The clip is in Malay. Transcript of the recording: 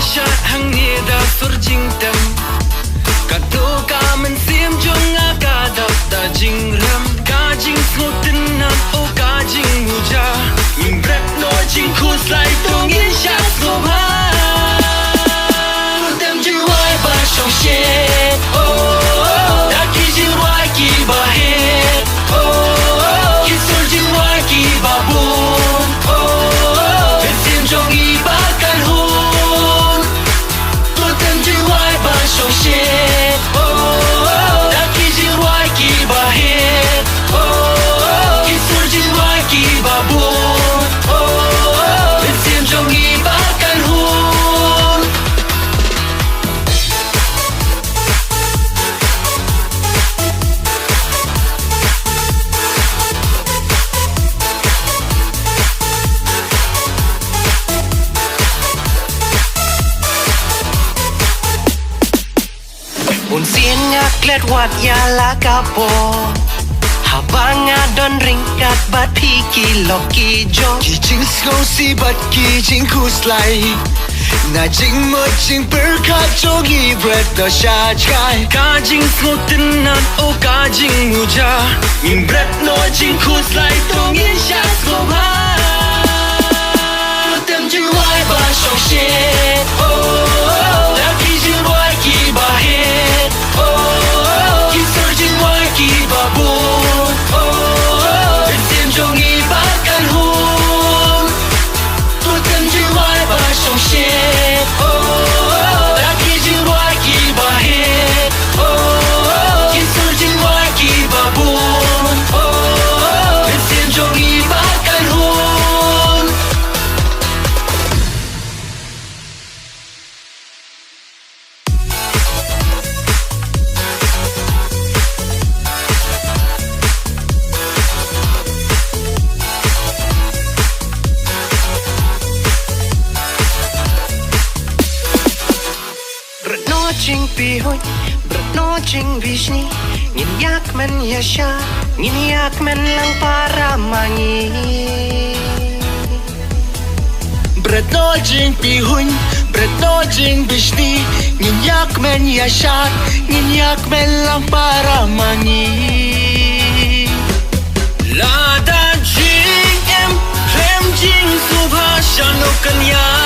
syat hang ni da surjing tem kado ka men sim jong aga da jing ram ka jing smotin nam o ka jing muja min brek no jing khus lai tong in sha so ha tem jing wai ba shong she oh da ki jing wai ki ba he oh ki sur jing wai ki ba bu Un sienya klet wat ya la kapo Habanga don ringkat bat piki loki jo Ki jing snow si bat ki jing kus lai Na jing mo jing berkat jogi bread do sha chai ka jing smotin nam o ka jing muja min brek no jing khus lai tong in sha so ha tem jing wai ba shong she oh da ki jing wai ki ba he Jing pi hoy brat no jing bishni ngin yak men yasha ngin yak men lang para mangi Bread no jing pi hun Bread no jing bishni Ngin yak men yashat Ngin yak men lang para mangi La da jing em Rem jing subha shano kanya